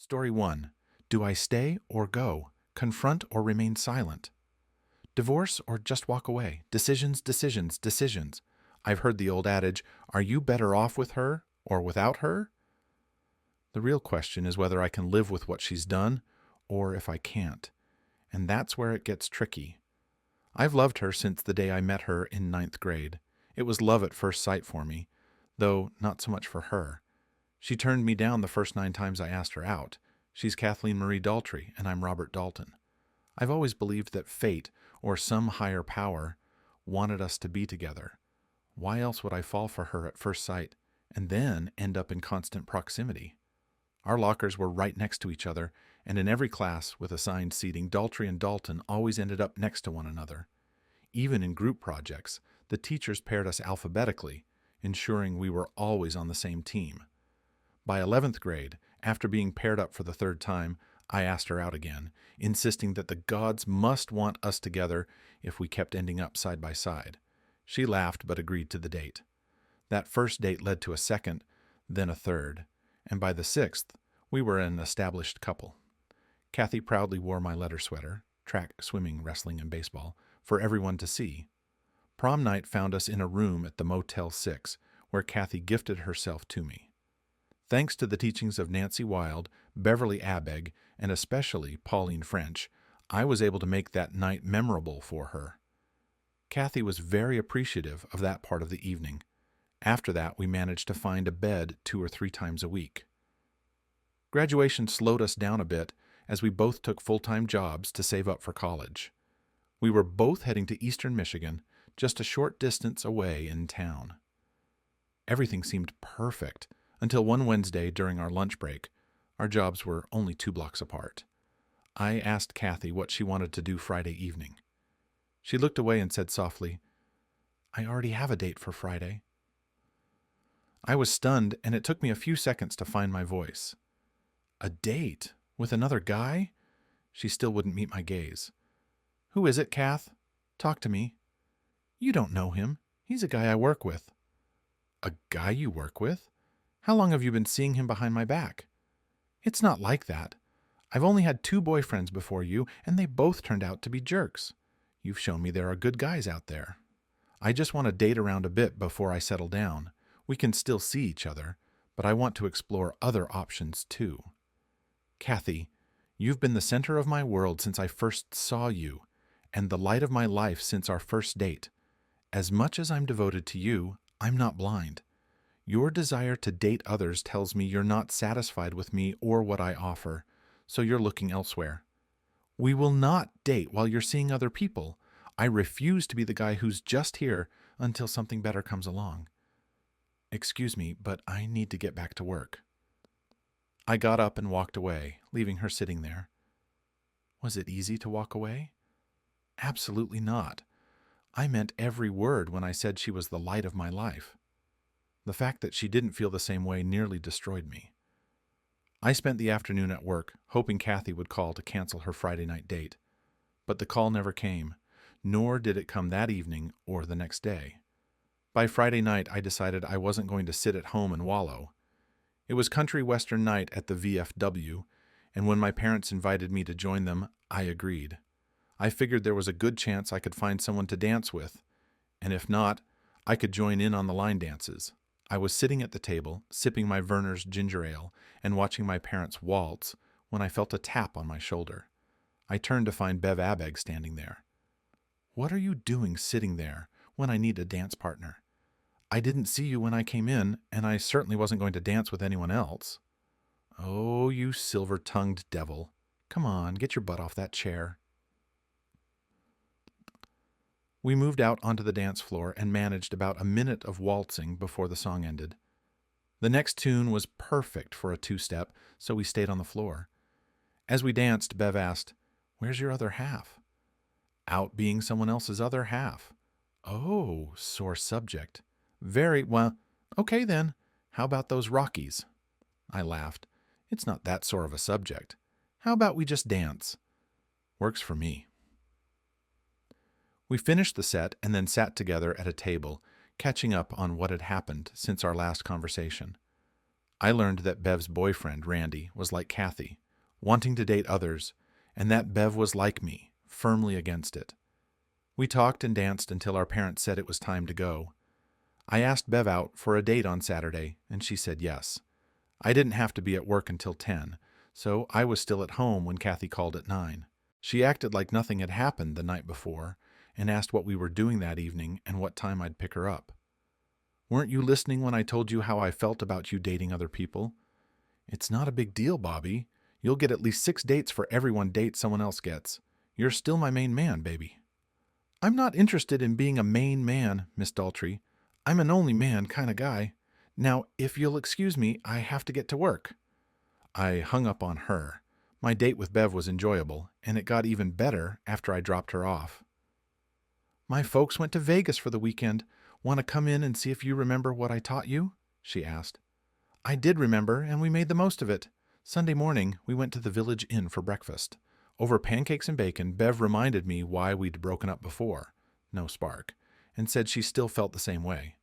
Story 1. Do I stay or go? Confront or remain silent? Divorce or just walk away? Decisions, decisions, decisions. I've heard the old adage, are you better off with her or without her? The real question is whether I can live with what she's done or if I can't. And that's where it gets tricky. I've loved her since the day I met her in ninth grade. It was love at first sight for me, though not so much for her. She turned me down the first 9 times I asked her out. She's Kathleen Marie Daltrey, and I'm Robert Dalton. I've always believed that fate, or some higher power, wanted us to be together. Why else would I fall for her at first sight, and then end up in constant proximity? Our lockers were right next to each other, and in every class with assigned seating, Daltrey and Dalton always ended up next to one another. Even in group projects, the teachers paired us alphabetically, ensuring we were always on the same team. By 11th grade, after being paired up for the 3rd time, I asked her out again, insisting that the gods must want us together if we kept ending up side by side. She laughed but agreed to the date. That first date led to a second, then a third, and by the 6th, we were an established couple. Kathy proudly wore my letter sweater, track, swimming, wrestling, and baseball, for everyone to see. Prom night found us in a room at the Motel 6, where Kathy gifted herself to me. Thanks to the teachings of Nancy Wilde, Beverly Abegg, and especially Pauline French, I was able to make that night memorable for her. Kathy was very appreciative of that part of the evening. After that, we managed to find a bed 2 or 3 times a week. Graduation slowed us down a bit as we both took full-time jobs to save up for college. We were both heading to Eastern Michigan, just a short distance away in town. Everything seemed perfect until one Wednesday during our lunch break. Our jobs were only 2 blocks apart. I asked Kathy what she wanted to do Friday evening. She looked away and said softly, "I already have a date for Friday." I was stunned, and it took me a few seconds to find my voice. A date? With another guy? She still wouldn't meet my gaze. "Who is it, Kath? Talk to me." "You don't know him. He's a guy I work with." "A guy you work with? How long have you been seeing him behind my back?" "It's not like that. I've only had 2 boyfriends before you, and they both turned out to be jerks. You've shown me there are good guys out there. I just want to date around a bit before I settle down. We can still see each other, but I want to explore other options too. Kathy, you've been the center of my world since I first saw you, and the light of my life since our first date. As much as I'm devoted to you, I'm not blind. Your desire to date others tells me you're not satisfied with me or what I offer, so you're looking elsewhere. We will not date while you're seeing other people. I refuse to be the guy who's just here until something better comes along. Excuse me, but I need to get back to work." I got up and walked away, leaving her sitting there. Was it easy to walk away? Absolutely not. I meant every word when I said she was the light of my life. The fact that she didn't feel the same way nearly destroyed me. I spent the afternoon at work, hoping Kathy would call to cancel her Friday night date. But the call never came, nor did it come that evening or the next day. By Friday night, I decided I wasn't going to sit at home and wallow. It was country western night at the VFW, and when my parents invited me to join them, I agreed. I figured there was a good chance I could find someone to dance with, and if not, I could join in on the line dances. I was sitting at the table, sipping my Werner's ginger ale and watching my parents waltz when I felt a tap on my shoulder. I turned to find Bev Abegg standing there. "What are you doing sitting there when I need a dance partner? I didn't see you when I came in, and I certainly wasn't going to dance with anyone else." "Oh, you silver-tongued devil. Come on, get your butt off that chair." We moved out onto the dance floor and managed about a minute of waltzing before the song ended. The next tune was perfect for a 2-step, so we stayed on the floor. As we danced, Bev asked, "Where's your other half?" "Out being someone else's other half." "Oh, sore subject. Very well. Okay then. How about those Rockies?" I laughed. "It's not that sore of a subject. How about we just dance?" "Works for me." We finished the set and then sat together at a table, catching up on what had happened since our last conversation. I learned that Bev's boyfriend, Randy, was like Kathy, wanting to date others, and that Bev was like me, firmly against it. We talked and danced until our parents said it was time to go. I asked Bev out for a date on Saturday, and she said yes. I didn't have to be at work until 10, so I was still at home when Kathy called at 9. She acted like nothing had happened the night before and asked what we were doing that evening and what time I'd pick her up. Weren't you listening when I told you how I felt about you dating other people? It's not a big deal, Bobby. You'll get at least 6 dates for every 1 date someone else gets. You're still my main man, baby. I'm not interested in being a main man, Miss Daltrey. I'm an only man kind of guy. Now, if you'll excuse me, I have to get to work. I hung up on her. My date with Bev was enjoyable, and it got even better after I dropped her off. My folks went to Vegas for the weekend. Want to come in and see if you remember what I taught you? She asked. I did remember, and we made the most of it. Sunday morning, we went to the Village Inn for breakfast. Over pancakes and bacon, Bev reminded me why we'd broken up before. No spark. And said she still felt the same way.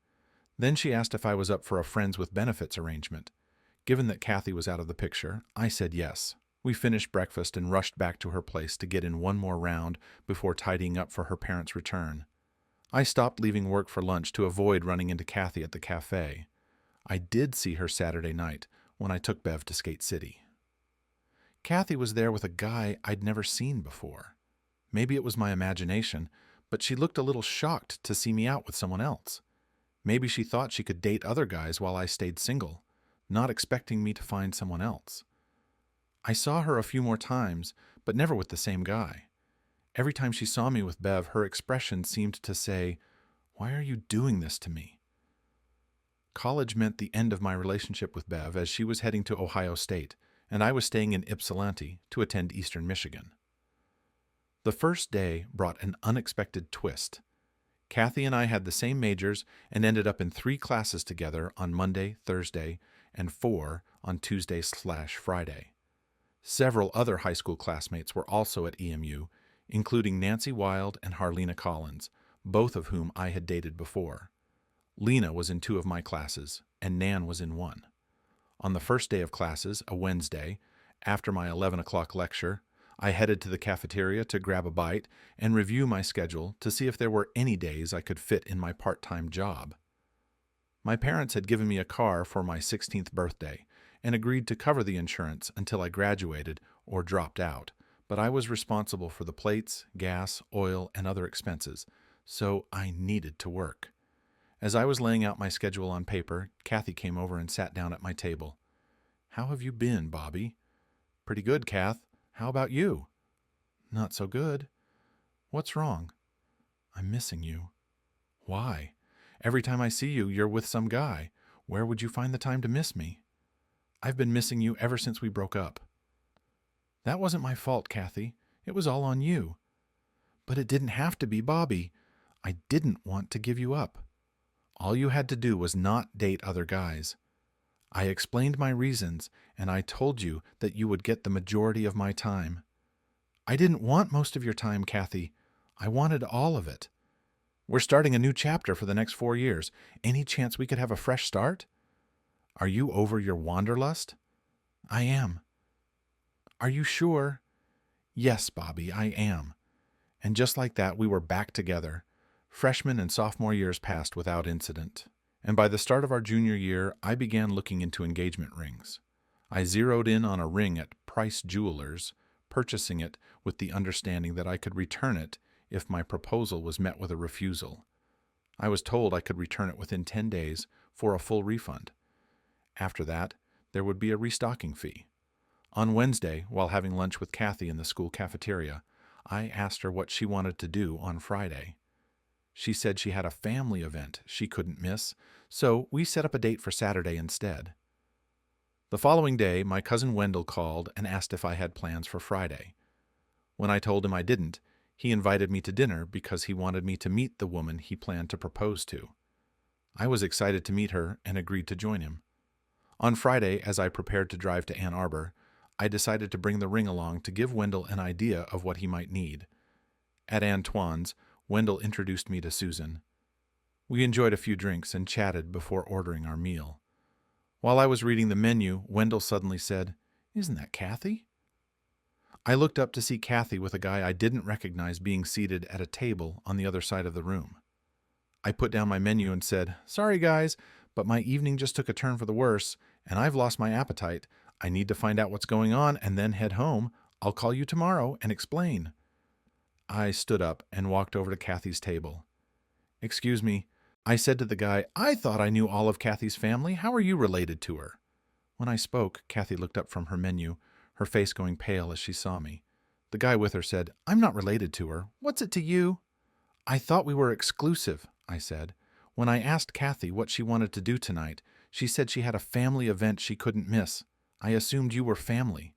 Then she asked if I was up for a friends with benefits arrangement. Given that Kathy was out of the picture, I said yes. We finished breakfast and rushed back to her place to get in one more round before tidying up for her parents' return. I stopped leaving work for lunch to avoid running into Kathy at the cafe. I did see her Saturday night when I took Bev to Skate City. Kathy was there with a guy I'd never seen before. Maybe it was my imagination, but she looked a little shocked to see me out with someone else. Maybe she thought she could date other guys while I stayed single, not expecting me to find someone else. I saw her a few more times, but never with the same guy. Every time she saw me with Bev, her expression seemed to say, "Why are you doing this to me?" College meant the end of my relationship with Bev as she was heading to Ohio State, and I was staying in Ypsilanti to attend Eastern Michigan. The first day brought an unexpected twist. Kathy and I had the same majors and ended up in 3 classes together on Monday, Thursday, and 4 on Tuesday/Friday. Several other high school classmates were also at EMU, including Nancy Wild and Harlena Collins, both of whom I had dated before. Lena was in 2 of my classes, and Nan was in 1. On the first day of classes, a Wednesday, after my 11 o'clock lecture, I headed to the cafeteria to grab a bite and review my schedule to see if there were any days I could fit in my part-time job. My parents had given me a car for my 16th birthday and agreed to cover the insurance until I graduated or dropped out, but I was responsible for the plates, gas, oil, and other expenses, so I needed to work. As I was laying out my schedule on paper, Kathy came over and sat down at my table. "How have you been, Bobby?" "Pretty good, Kath. How about you?" "Not so good." "What's wrong?" "I'm missing you." "Why? Every time I see you, you're with some guy. Where would you find the time to miss me?" "I've been missing you ever since we broke up." "That wasn't my fault, Kathy. It was all on you." "But it didn't have to be, Bobby. I didn't want to give you up. All you had to do was not date other guys. I explained my reasons, and I told you that you would get the majority of my time. I didn't want most of your time, Kathy. I wanted all of it. We're starting a new chapter for the next 4 years. Any chance we could have a fresh start? Are you over your wanderlust?" "I am." "Are you sure?" "Yes, Bobby, I am." And just like that, we were back together. Freshman and sophomore years passed without incident, and by the start of our junior year, I began looking into engagement rings. I zeroed in on a ring at Price Jewelers, purchasing it with the understanding that I could return it if my proposal was met with a refusal. I was told I could return it within 10 days for a full refund. After that, there would be a restocking fee. On Wednesday, while having lunch with Kathy in the school cafeteria, I asked her what she wanted to do on Friday. She said she had a family event she couldn't miss, so we set up a date for Saturday instead. The following day, my cousin Wendell called and asked if I had plans for Friday. When I told him I didn't, he invited me to dinner because he wanted me to meet the woman he planned to propose to. I was excited to meet her and agreed to join him. On Friday, as I prepared to drive to Ann Arbor, I decided to bring the ring along to give Wendell an idea of what he might need. At Antoine's, Wendell introduced me to Susan. We enjoyed a few drinks and chatted before ordering our meal. While I was reading the menu, Wendell suddenly said, "Isn't that Kathy?" I looked up to see Kathy with a guy I didn't recognize being seated at a table on the other side of the room. I put down my menu and said, "Sorry guys, but my evening just took a turn for the worse, and I've lost my appetite. I need to find out what's going on and then head home. I'll call you tomorrow and explain." I stood up and walked over to Kathy's table. "Excuse me," I said to the guy, "I thought I knew all of Kathy's family. How are you related to her?" When I spoke, Kathy looked up from her menu, her face going pale as she saw me. The guy with her said, "I'm not related to her. What's it to you?" "I thought we were exclusive," I said. "When I asked Kathy what she wanted to do tonight, she said she had a family event she couldn't miss. I assumed you were family."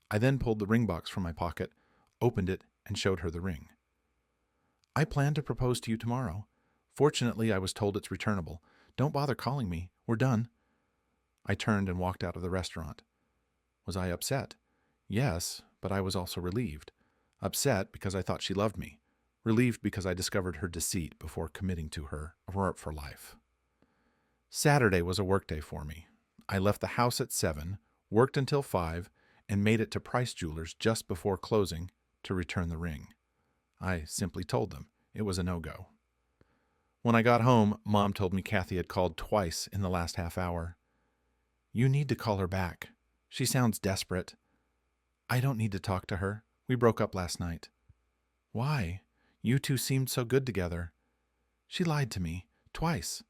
I then pulled the ring box from my pocket, opened it, and showed her the ring. "I plan to propose to you tomorrow. Fortunately, I was told it's returnable. Don't bother calling me. We're done." I turned and walked out of the restaurant. Was I upset? Yes, but I was also relieved. Upset because I thought she loved me. Relieved because I discovered her deceit before committing to her for life. Saturday was a workday for me. I left the house at 7, worked until 5, and made it to Price Jewelers just before closing to return the ring. I simply told them it was a no-go. When I got home, Mom told me Kathy had called twice in the last half hour. "You need to call her back. She sounds desperate." "I don't need to talk to her. We broke up last night." "Why? You two seemed so good together." "She lied to me. Twice.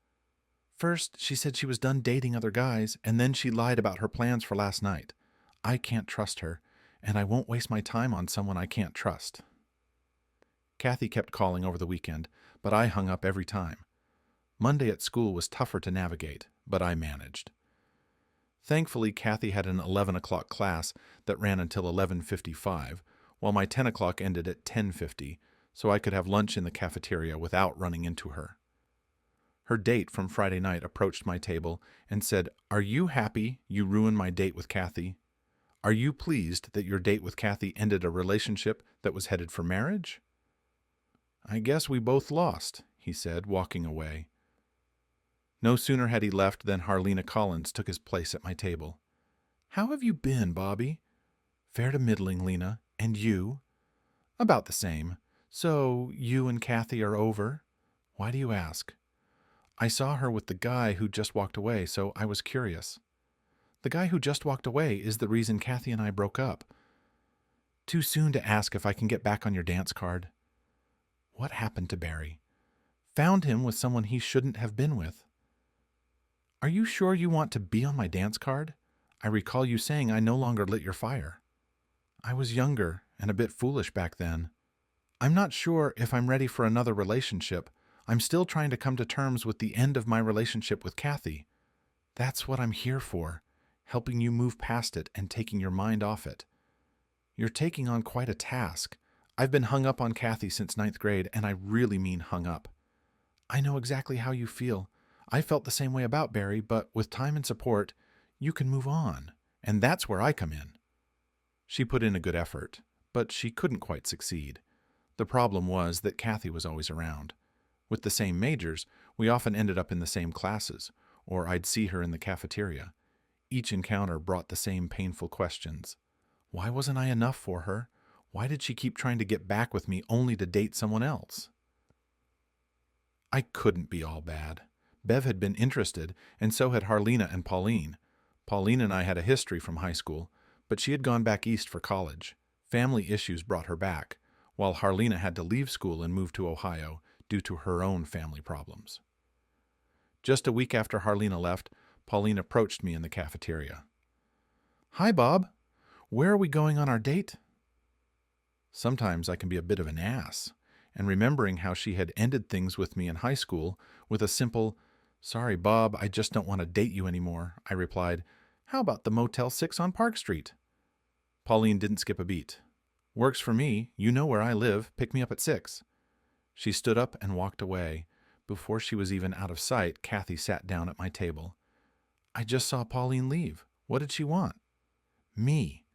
First, she said she was done dating other guys, and then she lied about her plans for last night. I can't trust her, and I won't waste my time on someone I can't trust." Kathy kept calling over the weekend, but I hung up every time. Monday at school was tougher to navigate, but I managed. Thankfully, Kathy had an 11 o'clock class that ran until 11:55, while my 10 o'clock ended at 10:50, so I could have lunch in the cafeteria without running into her. Her date from Friday night approached my table and said, "Are you happy you ruined my date with Kathy? Are you pleased that your date with Kathy ended a relationship that was headed for marriage?" "I guess we both lost," he said, walking away. No sooner had he left than Harlena Collins took his place at my table. "How have you been, Bobby?" "Fair to middling, Lena. And you?" "About the same. So, you and Kathy are over?" "Why do you ask?" "I saw her with the guy who just walked away, so I was curious." "The guy who just walked away is the reason Kathy and I broke up." "Too soon to ask if I can get back on your dance card." "What happened to Barry?" "Found him with someone he shouldn't have been with." "Are you sure you want to be on my dance card? I recall you saying I no longer lit your fire." "I was younger and a bit foolish back then. I'm not sure if I'm ready for another relationship. I'm still trying to come to terms with the end of my relationship with Kathy. That's what I'm here for, helping you move past it and taking your mind off it. You're taking on quite a task. I've been hung up on Kathy since 9th grade, and I really mean hung up. I know exactly how you feel. I felt the same way about Barry, but with time and support, you can move on, and that's where I come in." She put in a good effort, but she couldn't quite succeed. The problem was that Kathy was always around. With the same majors, we often ended up in the same classes, or I'd see her in the cafeteria. Each encounter brought the same painful questions. Why wasn't I enough for her? Why did she keep trying to get back with me only to date someone else? I couldn't be all bad. Bev had been interested, and so had Harlena and Pauline. Pauline and I had a history from high school, but she had gone back east for college. Family issues brought her back, while Harlena had to leave school and move to Ohio due to her own family problems. Just a week after Harlena left, Pauline approached me in the cafeteria. "Hi, Bob. Where are we going on our date?" Sometimes I can be a bit of an ass, and remembering how she had ended things with me in high school with a simple, "Sorry, Bob, I just don't want to date you anymore," I replied, "How about the Motel 6 on Park Street?" Pauline didn't skip a beat. "Works for me. You know where I live. Pick me up at 6. She stood up and walked away. Before she was even out of sight, Kathy sat down at my table. "I just saw Pauline leave. What did she want?" "Me."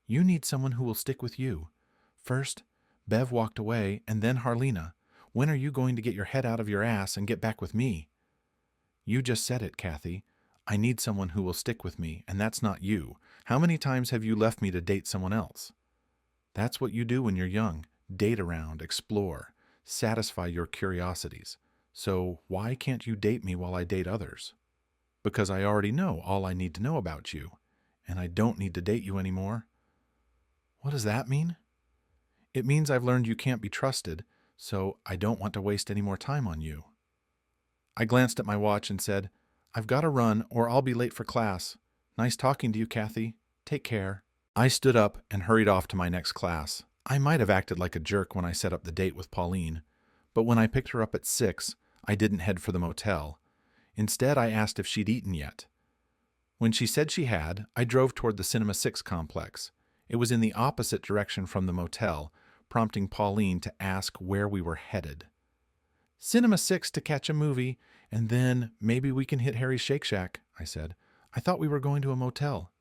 "You need someone who will stick with you. First, Bev walked away, and then Harlena. When are you going to get your head out of your ass and get back with me?" "You just said it, Kathy. I need someone who will stick with me, and that's not you. How many times have you left me to date someone else? That's what you do when you're young. Date around, explore, satisfy your curiosities. So why can't you date me while I date others? Because I already know all I need to know about you, and I don't need to date you anymore. What does that mean? It means I've learned you can't be trusted, so I don't want to waste any more time on you. I glanced at my watch and said, I've got to run or I'll be late for class. Nice talking to you, Kathy. Take care. I stood up and hurried off to my next class. I might have acted like a jerk when I set up the date with Pauline, but when I picked her up at 6, I didn't head for the motel. Instead, I asked if she'd eaten yet. When she said she had, I drove toward the Cinema 6 complex. It was in the opposite direction from the motel, prompting Pauline to ask where we were headed. Cinema 6 to catch a movie, and then maybe we can hit Harry's Shake Shack, I said. I thought we were going to a motel.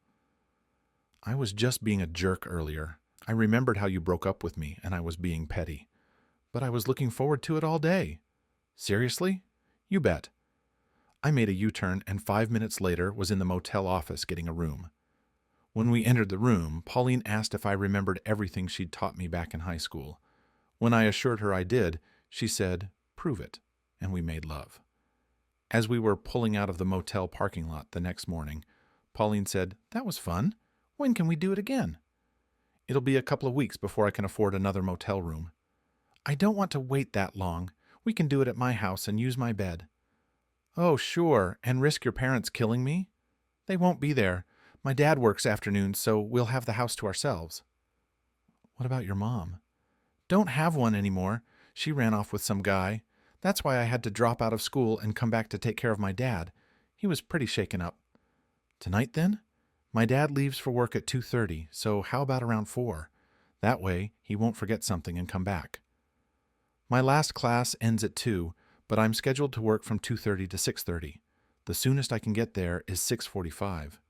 I was just being a jerk earlier. I remembered how you broke up with me, and I was being petty. But I was looking forward to it all day. Seriously? You bet. I made a U-turn, and 5 minutes later was in the motel office getting a room. When we entered the room, Pauline asked if I remembered everything she'd taught me back in high school. When I assured her I did, she said, "Prove it," and we made love. As we were pulling out of the motel parking lot the next morning, Pauline said, "That was fun. When can we do it again?" "It'll be a couple of weeks before I can afford another motel room." "I don't want to wait that long. We can do it at my house and use my bed." "Oh, sure, and risk your parents killing me?" "They won't be there. My dad works afternoons, so we'll have the house to ourselves." "What about your mom?" "Don't have one anymore. She ran off with some guy. That's why I had to drop out of school and come back to take care of my dad. He was pretty shaken up." "Tonight, then?" "My dad leaves for work at 2:30, so how about around 4? That way, he won't forget something and come back." "My last class ends at 2, but I'm scheduled to work from 2:30 to 6:30. The soonest I can get there is 6:45.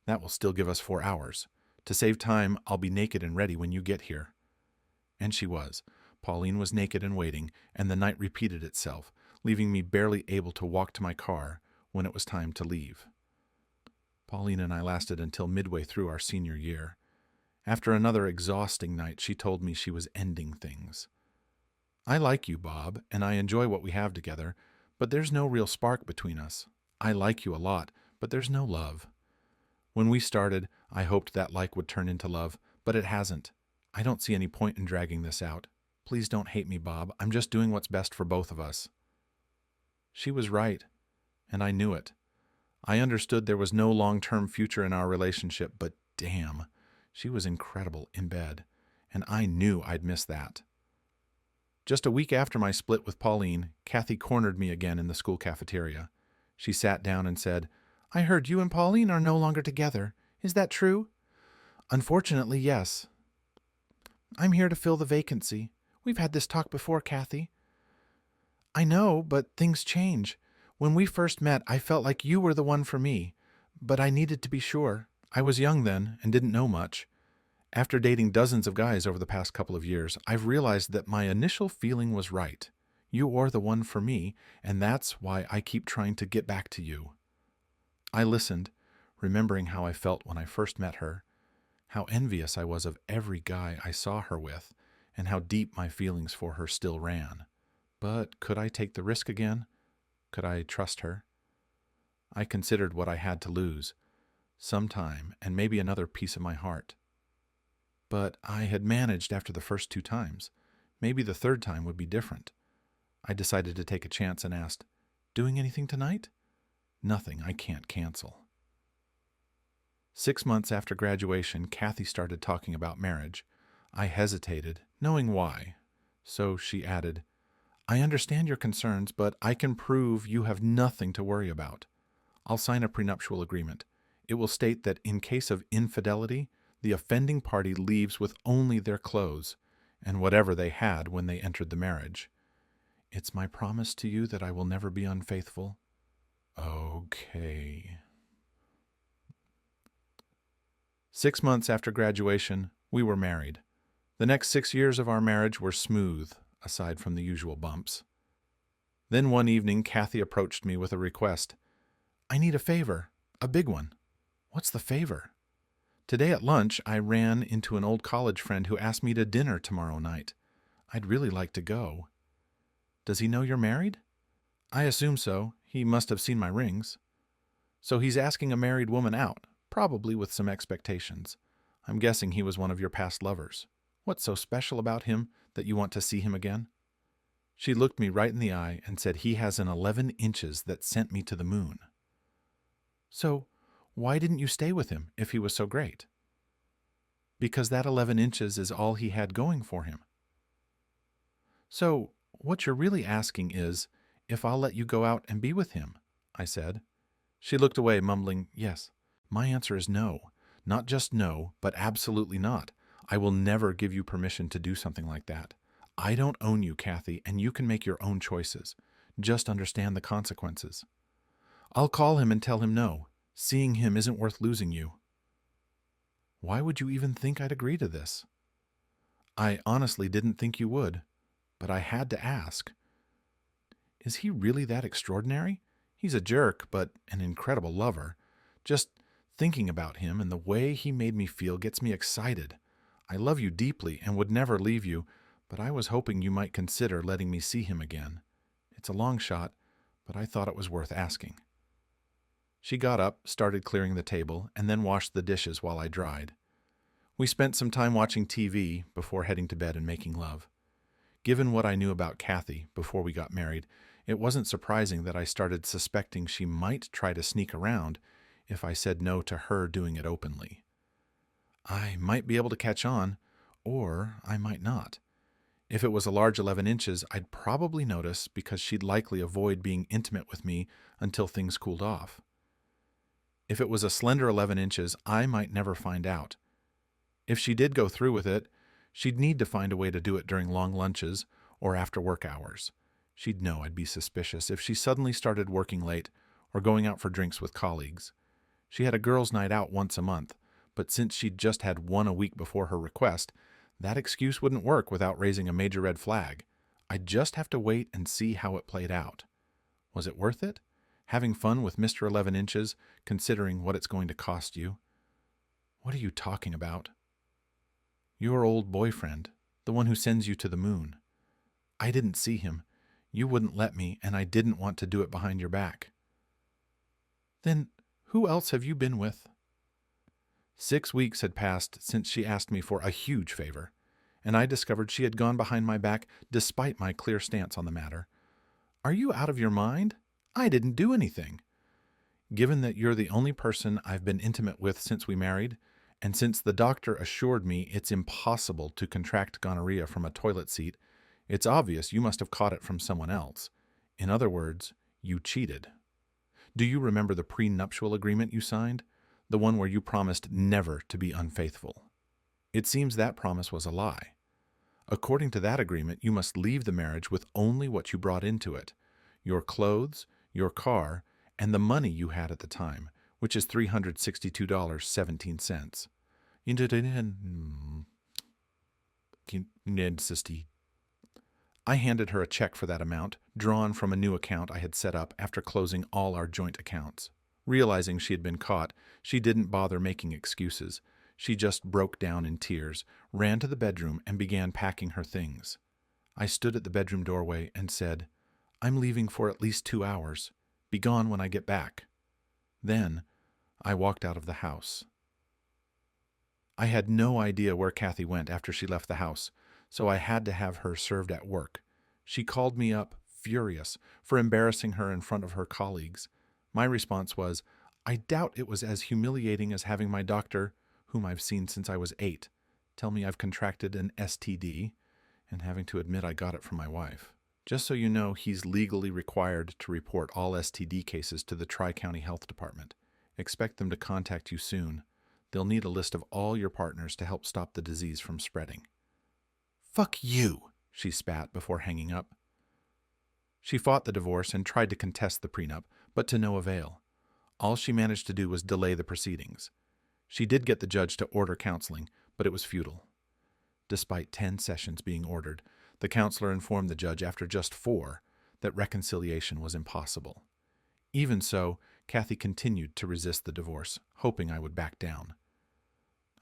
That will still give us 4 hours. To save time, I'll be naked and ready when you get here." And she was. Pauline was naked and waiting, and the night repeated itself, leaving me barely able to walk to my car when it was time to leave. Pauline and I lasted until midway through our senior year. After another exhausting night, she told me she was ending things. "I like you, Bob, and I enjoy what we have together, but there's no real spark between us. I like you a lot, but there's no love. When we started, I hoped that like would turn into love, but it hasn't. I don't see any point in dragging this out. Please don't hate me, Bob. I'm just doing what's best for both of us." She was right, and I knew it. I understood there was no long-term future in our relationship, but damn, she was incredible in bed, and I knew I'd miss that. Just a week after my split with Pauline, Kathy cornered me again in the school cafeteria. She sat down and said, "I heard you and Pauline are no longer together. Is that true?" "Unfortunately, yes." "I'm here to fill the vacancy. We've had this talk before, Kathy." "I know, but things change. When we first met, I felt like you were the one for me, but I needed to be sure. I was young then and didn't know much. After dating dozens of guys over the past couple of years, I've realized that my initial feeling was right. You are the one for me, and that's why I keep trying to get back to you." I listened, remembering how I felt when I first met her, how envious I was of every guy I saw her with, and how deep my feelings for her still ran. But could I take the risk again? Could I trust her? I considered what I had to lose, some time and maybe another piece of my heart. But I had managed after the first 2 times. Maybe the 3rd time would be different. I decided to take a chance and asked, "Doing anything tonight?" "Nothing I can't cancel." 6 months after graduation, Kathy started talking about marriage. I hesitated, knowing why. So she added, "I understand your concerns, but I can prove you have nothing to worry about. I'll sign a prenuptial agreement. It will state that in case of infidelity, the offending party leaves with only their clothes and whatever they had when they entered the marriage. It's my promise to you that I will never be unfaithful." Okay. 6 months after graduation, we were married. The next 6 years of our marriage were smooth, aside from the usual bumps. Then one evening, Kathy approached me with a request. I need a favor. A big one. What's the favor? Today at lunch, I ran into an old college friend who asked me to dinner tomorrow night. I'd really like to go. Does he know you're married? I assume so. He must have seen my rings. So he's asking a married woman out, probably with some expectations. I'm guessing he was one of your past lovers. What's so special about him that you want to see him again? She looked me right in the eye and said he has an 11 inches that sent me to the moon. So, why didn't you stay with him if he was so great? Because that 11 inches is all he had going for him. So, what you're really asking is if I'll let you go out and be with him, I said. She looked away, mumbling, yes. My answer is no. Not just no, but absolutely not. I will never give you permission to do something like that. I don't own you, Kathy, and you can make your own choices. Just understand the consequences. I'll call him and tell him no. Seeing him isn't worth losing you. Why would you even think I'd agree to this? I honestly didn't think you would, but I had to ask. Is he really that extraordinary? He's a jerk, but an incredible lover. Just thinking about him and the way he made me feel gets me excited. I love you deeply and would never leave you, but I was hoping you might consider letting me see him again. It's a long shot, but I thought it was worth asking. She got up, started clearing the table, and then washed the dishes while I dried. We spent some time watching TV before heading to bed and making love. Given what I knew about Kathy before we got married, it wasn't surprising that I started suspecting she might try to sneak around if I said no to her doing it openly. I might be able to catch on, or I might not. If it was a large 11 inches, I'd probably notice because she'd likely avoid being intimate with me until things cooled off. If it was a slender 11 inches, I might never find out. If she did go through with it, she'd need to find a way to do it during long lunches or after work hours. She'd know I'd be suspicious if she suddenly started working late or going out for drinks with colleagues. She had a girls' night out once a month, but since she'd just had one a week before her request, that excuse wouldn't work without raising a major red flag. I'd just have to wait and see how it played out. Was it worth it? Having fun with Mr. 11 Inches, considering what it's going to cost you? What are you talking about? Your old boyfriend, the one who sends you to the moon. I didn't see him. You wouldn't let me, and I didn't want to do it behind your back. Then who else have you been with? 6 weeks had passed since she asked me for a huge favor, and I discovered she had gone behind my back despite my clear stance on the matter. Are you out of your mind? I didn't do anything. Given that you're the only person I've been intimate with since we married, and since the doctor assured me it's impossible to contract gonorrhea from a toilet seat, it's obvious you must have caught it from someone else. In other words, you cheated. Do you remember the prenuptial agreement you signed? The one where you promised never to be unfaithful. It seems that promise was a lie. According to that agreement, you must leave the marriage with only what you brought into it: your clothes, your car, and the money you had at the time, which is $362.17. I handed her a check for that amount, drawn from a new account I had set up after closing all our joint accounts. Realizing she had been caught, she didn't bother making excuses. She just broke down in tears, ran to the bedroom, and began packing her things. I stood at the bedroom doorway and said, "I'm leaving for at least 2 hours. Be gone when I get back." Then I walked out of the house. I had no idea where Kathy went after she left the house, so I had to have her served at work. She called me up, furious, for embarrassing her in front of her colleagues. My response was, I doubt it was as humiliating as having my doctor, whom I've seen since I was 8, tell me I've contracted an STD, and having to admit I got it from my wife. Just so you know, he's legally required to report all STD cases to the Tri-County Health Department. Expect them to contact you soon. They'll need a list of all your partners to help stop the disease from spreading. "Fuck you," she spat before hanging up. She fought the divorce and tried to contest the prenup, but to no avail. All she managed to do was delay the proceedings. She did get the judge to order counseling, but it was futile. Despite 10 sessions being ordered, the counselor informed the judge after just 4 that reconciliation was impossible. Even so, Kathy continued to resist the divorce, hoping I would back down.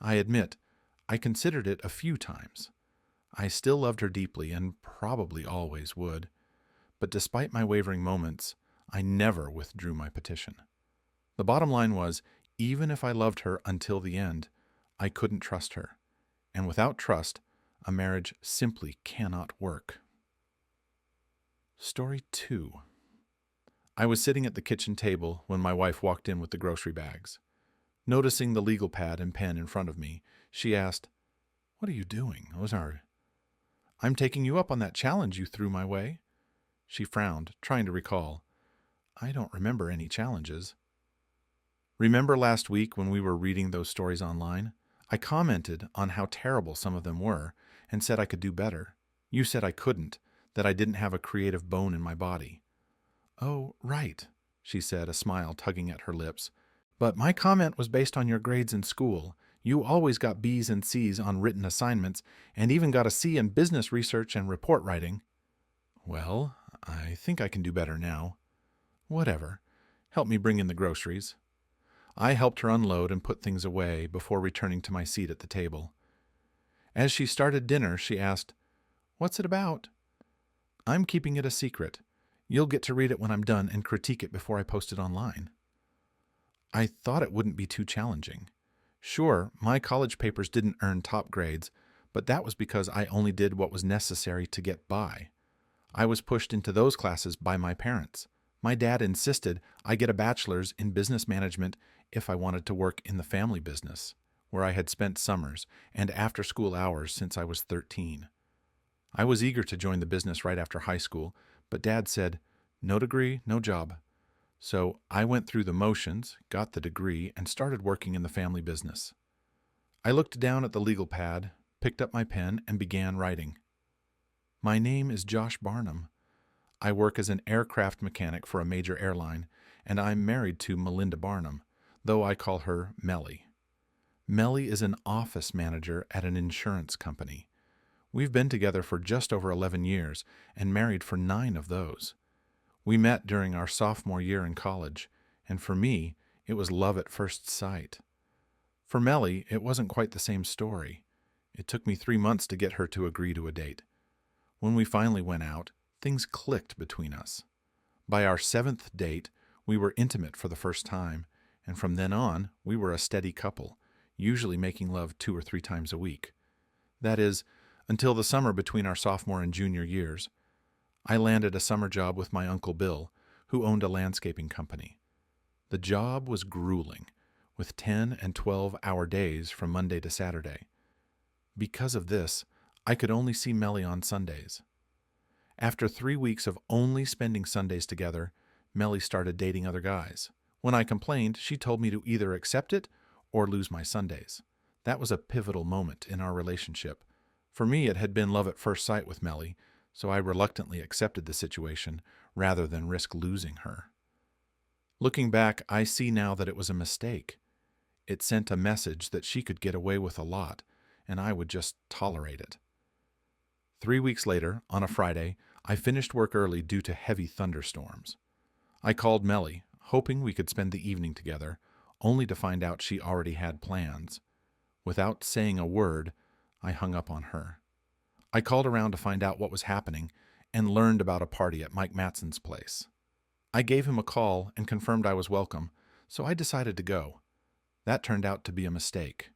I admit, I considered it a few times. I still loved her deeply and probably always would, but despite my wavering moments, I never withdrew my petition. The bottom line was, even if I loved her until the end, I couldn't trust her. And without trust, a marriage simply cannot work. Story 2. I was sitting at the kitchen table when my wife walked in with the grocery bags. Noticing the legal pad and pen in front of me, she asked, "What are you doing, Ozar?" "I'm taking you up on that challenge you threw my way." She frowned, trying to recall. "I don't remember any challenges." "Remember last week when we were reading those stories online? I commented on how terrible some of them were and said I could do better. You said I couldn't, that I didn't have a creative bone in my body." "Oh, right," she said, a smile tugging at her lips. "But my comment was based on your grades in school. You always got B's and C's on written assignments and even got a C in business research and report writing." "Well, I think I can do better now." "Whatever. Help me bring in the groceries." I helped her unload and put things away before returning to my seat at the table. As she started dinner, she asked, "What's it about?" "I'm keeping it a secret. You'll get to read it when I'm done and critique it before I post it online." I thought it wouldn't be too challenging. Sure, my college papers didn't earn top grades, but that was because I only did what was necessary to get by. I was pushed into those classes by my parents. My dad insisted I get a bachelor's in business management if I wanted to work in the family business, where I had spent summers and after-school hours since I was 13. I was eager to join the business right after high school, but Dad said, "No degree, no job." So I went through the motions, got the degree, and started working in the family business. I looked down at the legal pad, picked up my pen, and began writing. "My name is Josh Barnum. I work as an aircraft mechanic for a major airline, and I'm married to Melinda Barnum, though I call her Melly. Melly is an office manager at an insurance company. We've been together for just over 11 years and married for 9 of those. We met during our sophomore year in college, and for me, it was love at first sight. For Melly, it wasn't quite the same story. It took me 3 months to get her to agree to a date. When we finally went out, things clicked between us. By our 7th date, we were intimate for the first time, and from then on, we were a steady couple, usually making love 2 or 3 times a week. That is, until the summer between our sophomore and junior years. I landed a summer job with my Uncle Bill, who owned a landscaping company. The job was grueling, with 10 and 12-hour days from Monday to Saturday. Because of this, I could only see Melly on Sundays. After 3 weeks of only spending Sundays together, Melly started dating other guys. When I complained, she told me to either accept it or lose my Sundays. That was a pivotal moment in our relationship. For me, it had been love at first sight with Melly, so I reluctantly accepted the situation rather than risk losing her. Looking back, I see now that it was a mistake. It sent a message that she could get away with a lot, and I would just tolerate it. 3 weeks later, on a Friday, I finished work early due to heavy thunderstorms. I called Melly, hoping we could spend the evening together, only to find out she already had plans. Without saying a word, I hung up on her. I called around to find out what was happening and learned about a party at Mike Matson's place. I gave him a call and confirmed I was welcome, so I decided to go. That turned out to be a mistake.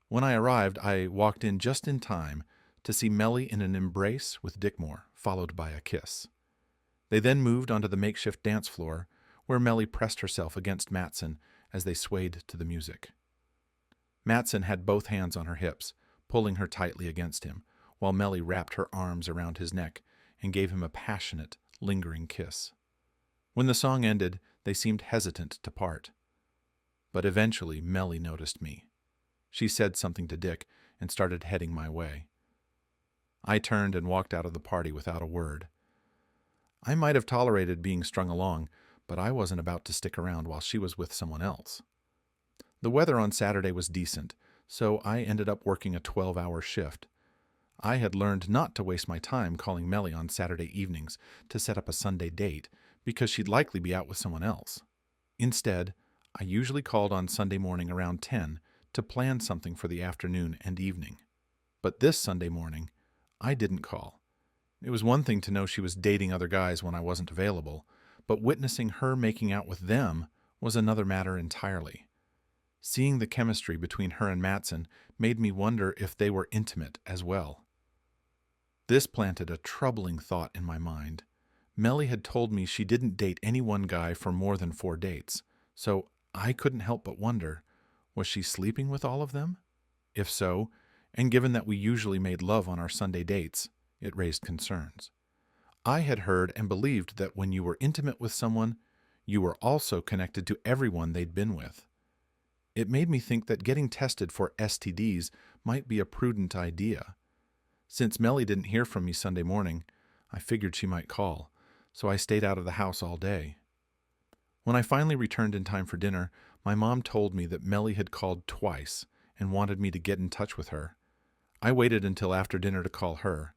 When I arrived, I walked in just in time to see Melly in an embrace with Dickmore, followed by a kiss. They then moved onto the makeshift dance floor, where Melly pressed herself against Matson as they swayed to the music. Matson had both hands on her hips, pulling her tightly against him, while Melly wrapped her arms around his neck and gave him a passionate, lingering kiss. When the song ended, they seemed hesitant to part. But eventually, Melly noticed me. She said something to Dick and started heading my way. I turned and walked out of the party without a word. I might have tolerated being strung along, but I wasn't about to stick around while she was with someone else. The weather on Saturday was decent, so I ended up working a 12-hour shift. I had learned not to waste my time calling Melly on Saturday evenings to set up a Sunday date, because she'd likely be out with someone else. Instead, I usually called on Sunday morning around 10 to plan something for the afternoon and evening. But this Sunday morning, I didn't call. It was one thing to know she was dating other guys when I wasn't available, but witnessing her making out with them was another matter entirely. Seeing the chemistry between her and Matson made me wonder if they were intimate as well. This planted a troubling thought in my mind. Melly had told me she didn't date any one guy for more than 4 dates, so I couldn't help but wonder, was she sleeping with all of them? If so, and given that we usually made love on our Sunday dates, it raised concerns. I had heard and believed that when you were intimate with someone, you were also connected to everyone they'd been with. It made me think that getting tested for STDs might be a prudent idea. Since Melly didn't hear from me Sunday morning, I figured she might call, so I stayed out of the house all day. When I finally returned in time for dinner, my mom told me that Melly had called twice and wanted me to get in touch with her. I waited until after dinner to call her.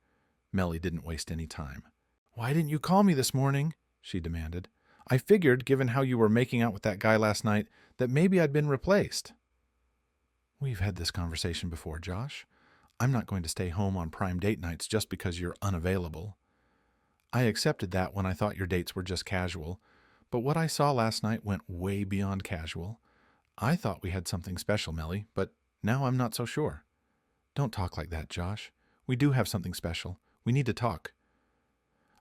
Melly didn't waste any time. "Why didn't you call me this morning?" she demanded. "I figured, given how you were making out with that guy last night, that maybe I'd been replaced." "We've had this conversation before, Josh. I'm not going to stay home on prime date nights just because you're unavailable. I accepted that when I thought your dates were just casual, but what I saw last night went way beyond casual. I thought we had something special, Melly, but now I'm not so sure." "Don't talk like that, Josh. We do have something special. We need to talk."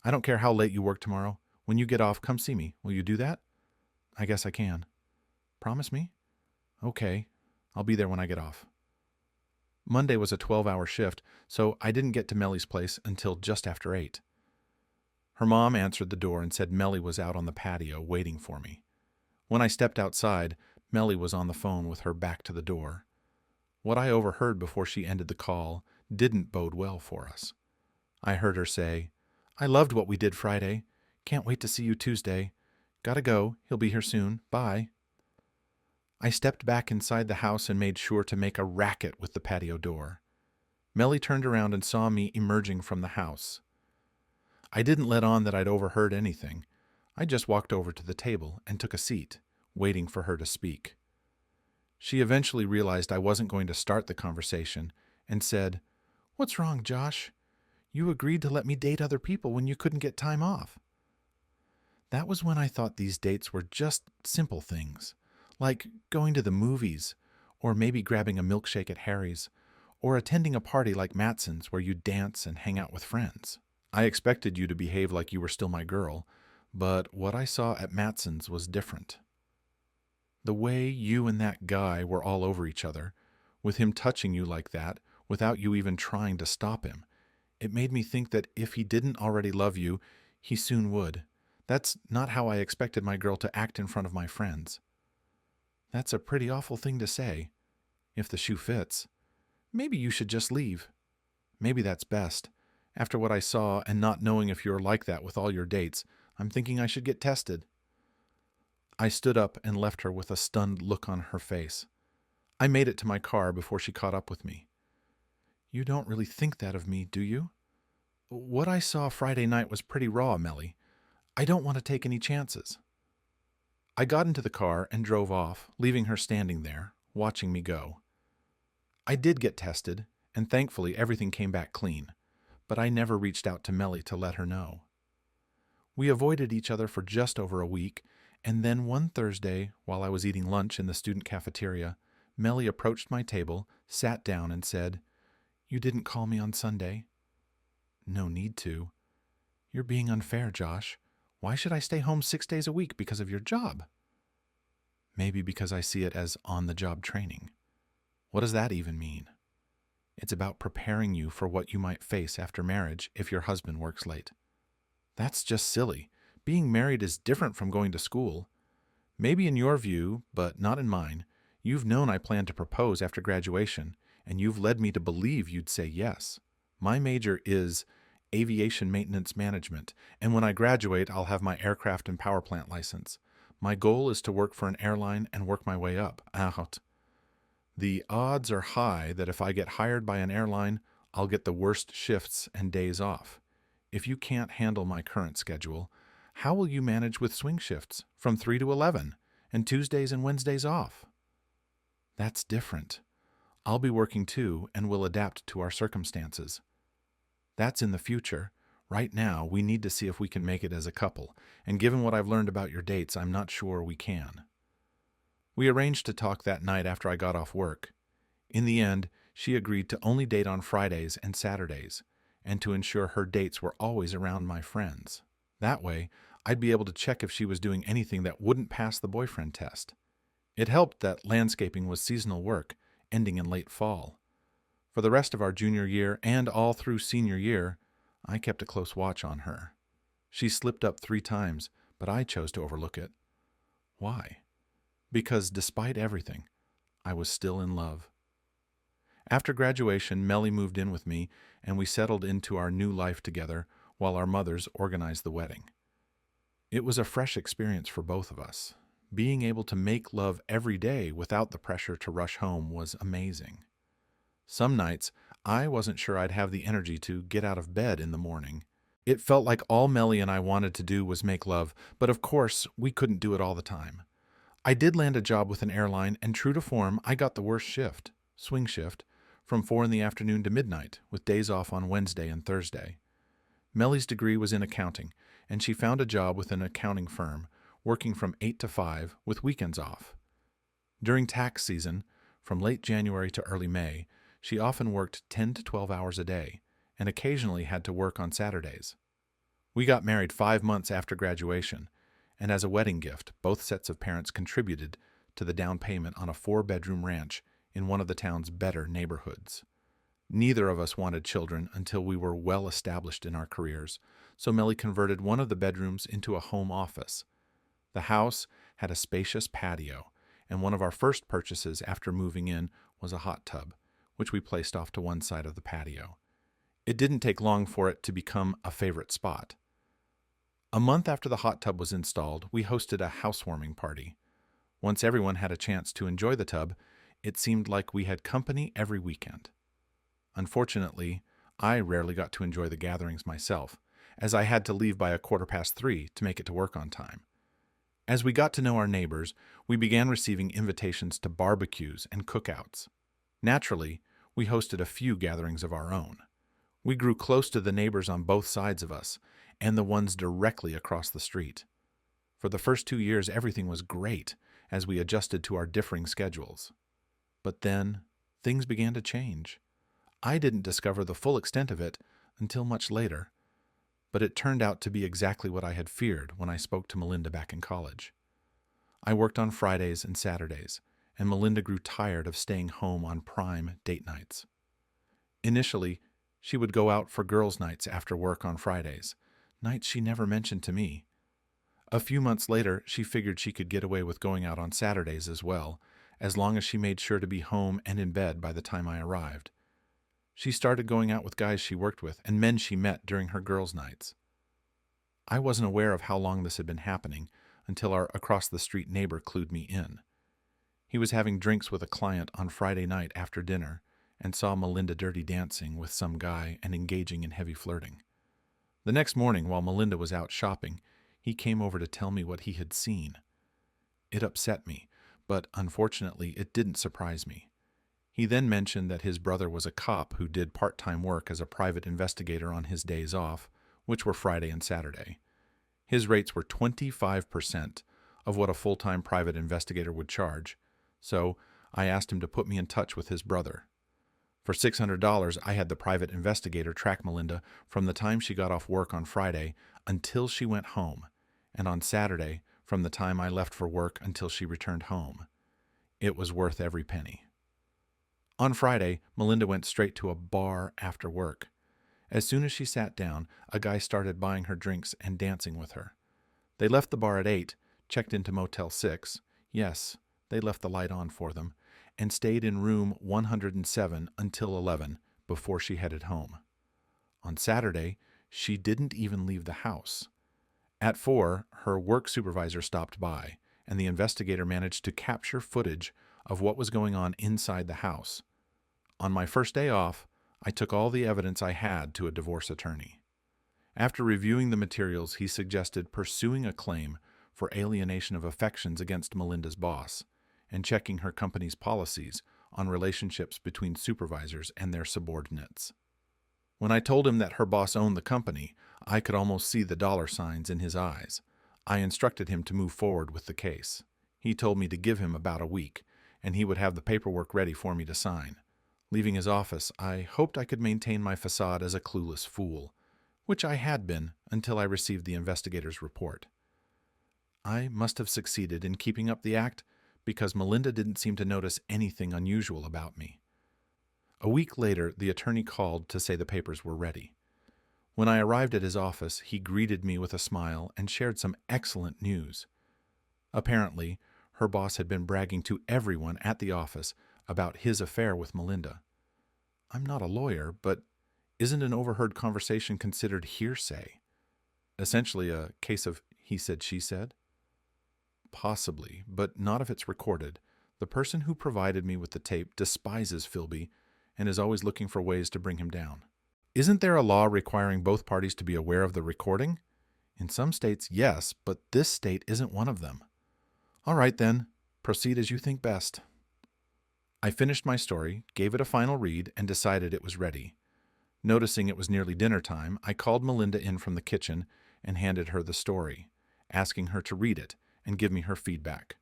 "I don't care how late you work tomorrow. When you get off, come see me. Will you do that?" "I guess I can." "Promise me?" "Okay. I'll be there when I get off." Monday was a 12-hour shift, so I didn't get to Melly's place until just after 8. Her mom answered the door and said Melly was out on the patio waiting for me. When I stepped outside, Melly was on the phone with her back to the door. What I overheard before she ended the call didn't bode well for us. I heard her say, "I loved what we did Friday. Can't wait to see you Tuesday. Gotta go. He'll be here soon. Bye." I stepped back inside the house and made sure to make a racket with the patio door. Melly turned around and saw me emerging from the house. I didn't let on that I'd overheard anything. I just walked over to the table and took a seat, waiting for her to speak. She eventually realized I wasn't going to start the conversation and said, "What's wrong, Josh? You agreed to let me date other people when you couldn't get time off." That was when I thought these dates were just simple things, like going to the movies, or maybe grabbing a milkshake at Harry's, or attending a party like Matson's where you dance and hang out with friends. I expected you to behave like you were still my girl, but what I saw at Matson's was different. The way you and that guy were all over each other, with him touching you like that, without you even trying to stop him, it made me think that if he didn't already love you, he soon would. That's not how I expected my girl to act in front of my friends. That's a pretty awful thing to say. If the shoe fits. Maybe you should just leave. Maybe that's best. After what I saw and not knowing if you're like that with all your dates, I'm thinking I should get tested. I stood up and left her with a stunned look on her face. I made it to my car before she caught up with me. "You don't really think that of me, do you?" "What I saw Friday night was pretty raw, Melly. I don't want to take any chances." I got into the car and drove off, leaving her standing there, watching me go. I did get tested, and thankfully everything came back clean, but I never reached out to Melly to let her know. We avoided each other for just over a week, and then one Thursday, while I was eating lunch in the student cafeteria, Melly approached my table, sat down, and said, "You didn't call me on Sunday." "No need to." "You're being unfair, Josh. Why should I stay home 6 days a week because of your job?" "Maybe because I see it as on-the-job training." "What does that even mean?" "It's about preparing you for what you might face after marriage if your husband works late." "That's just silly. Being married is different from going to school. Maybe in your view, but not in mine. You've known I plan to propose after graduation, and you've led me to believe you'd say yes. My major is aviation maintenance management, and when I graduate, I'll have my aircraft and power plant license. My goal is to work for an airline and work my way up, out. The odds are high that if I get hired by an airline, I'll get the worst shifts and days off. If you can't handle my current schedule, how will you manage with swing shifts from 3 to 11? and Tuesdays and Wednesdays off. That's different. I'll be working too and will adapt to our circumstances. That's in the future. Right now, we need to see if we can make it as a couple, and given what I've learned about your dates, I'm not sure we can. We arranged to talk that night after I got off work. In the end, she agreed to only date on Fridays and Saturdays, and to ensure her dates were always around my friends. That way, I'd be able to check if she was doing anything that wouldn't pass the boyfriend test. It helped that landscaping was seasonal work, ending in late fall. For the rest of our junior year and all through senior year, I kept a close watch on her. She slipped up 3 times, but I chose to overlook it. Why? Because despite everything, I was still in love. After graduation, Melly moved in with me, and we settled into our new life together while our mothers organized the wedding. It was a fresh experience for both of us. Being able to make love every day without the pressure to rush home was amazing. Some nights, I wasn't sure I'd have the energy to get out of bed in the morning. It felt like all Melly and I wanted to do was make love, but of course, we couldn't do it all the time. I did land a job with an airline, and true to form, I got the worst shift, swing shift, from 4 in the afternoon to midnight, with days off on Wednesday and Thursday. Melly's degree was in accounting, and she found a job with an accounting firm, working from 8 to 5, with weekends off. During tax season, from late January to early May, she often worked 10 to 12 hours a day, and occasionally had to work on Saturdays. We got married 5 months after graduation, and as a wedding gift, both sets of parents contributed to the down payment on a 4-bedroom ranch in one of the town's better neighborhoods. Neither of us wanted children until we were well established in our careers, so Melly converted one of the bedrooms into a home office. The house had a spacious patio, and one of our first purchases after moving in was a hot tub, which we placed off to one side of the patio. It didn't take long for it to become a favorite spot. A month after the hot tub was installed, we hosted a housewarming party. Once everyone had a chance to enjoy the tub, it seemed like we had company every weekend. Unfortunately, I rarely got to enjoy the gatherings myself, as I had to leave by 3:15 to make it to work on time. As we got to know our neighbors, we began receiving invitations to barbecues and cookouts. Naturally, we hosted a few gatherings of our own. We grew close to the neighbors on both sides of us, and the ones directly across the street. For the first 2 years, everything was great as we adjusted to our differing schedules. But then, things began to change. I didn't discover the full extent of it until much later, but it turned out to be exactly what I had feared when I spoke to Melinda back in college. I worked on Fridays and Saturdays, and Melinda grew tired of staying home on prime date nights. Initially, she would go out for girls' nights after work on Fridays, nights she never mentioned to me. A few months later, she figured she could get away with going out on Saturdays as well, as long as she made sure to be home and in bed by the time I arrived. She started going out with guys she worked with and men she met during her girls' nights. I wasn't aware of how long this had been happening until our across-the-street neighbor clued me in. He was having drinks with a client on Friday night after dinner and saw Melinda dirty dancing with some guy and engaging in heavy flirting. The next morning, while Melinda was out shopping, he came over to tell me what he had seen. It upset me, but unfortunately it didn't surprise me. He then mentioned that his brother was a cop who did part-time work as a private investigator on his days off, which were Friday and Saturday. His rates were 25% of what a full-time private investigator would charge, so I asked him to put me in touch with his brother. For $600, I had the private investigator track Melinda from the time she got off work on Friday until she went home, and on Saturday from the time I left for work until she returned home. It was worth every penny. On Friday, Melinda went straight to a bar after work. As soon as she sat down, a guy started buying her drinks and dancing with her. They left the bar at 8, checked into Motel 6, yes, they left the light on for them, and stayed in room 107 until 11 before she headed home. On Saturday, she didn't even leave the house. At 4, her work supervisor stopped by, and the investigator managed to capture footage of what was going on inside the house. On my first day off, I took all the evidence I had to a divorce attorney. After reviewing the materials, he suggested pursuing a claim for alienation of affections against Melinda's boss, and checking her company's policies on relationships between supervisors and their subordinates. When I told him that her boss owned the company, I could almost see the dollar signs in his eyes. I instructed him to move forward with the case. He told me to give him about a week, and he would have the paperwork ready for me to sign. Leaving his office, I hoped I could maintain my facade as a clueless fool, which I had been until I received the investigator's report. I must have succeeded in keeping up the act because Melinda didn't seem to notice anything unusual about me. A week later, the attorney called to say the papers were ready. When I arrived at his office, he greeted me with a smile and shared some excellent news. Apparently, her boss had been bragging to everyone at the office about his affair with Melinda. I'm not a lawyer, but isn't an overheard conversation considered hearsay? Essentially a case of he said, she said? Possibly, but not if it's recorded. The person who provided me with the tape despises Philby and is always looking for ways to bring him down. Isn't there a law requiring both parties to be aware of the recording? In some states, yes, but this state isn't one of them. All right then, proceed as you think best. I finished my story, gave it a final read, and decided it was ready. Noticing it was nearly dinner time, I called Melinda in from the kitchen and handed her the story, asking her to read it and give me her feedback.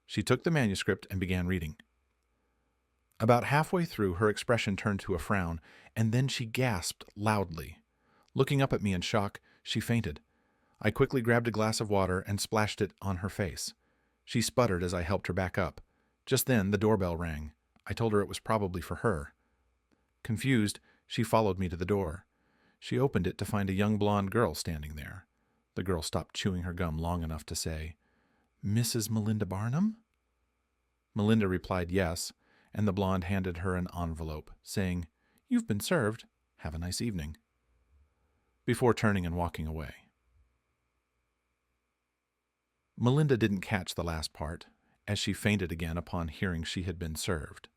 She took the manuscript and began reading. About halfway through, her expression turned to a frown, and then she gasped loudly. Looking up at me in shock, she fainted. I quickly grabbed a glass of water and splashed it on her face. She sputtered as I helped her back up. Just then, the doorbell rang. I told her it was probably for her. Confused, she followed me to the door. She opened it to find a young blonde girl standing there. The girl stopped chewing her gum long enough to say, "Mrs. Melinda Barnum?" Melinda replied yes, and the blonde handed her an envelope, saying, "You've been served. Have a nice evening," before turning and walking away. Melinda didn't catch the last part, as she fainted again upon hearing she had been served.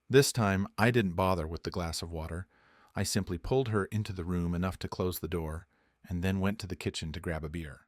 This time, I didn't bother with the glass of water. I simply pulled her into the room enough to close the door, and then went to the kitchen to grab a beer.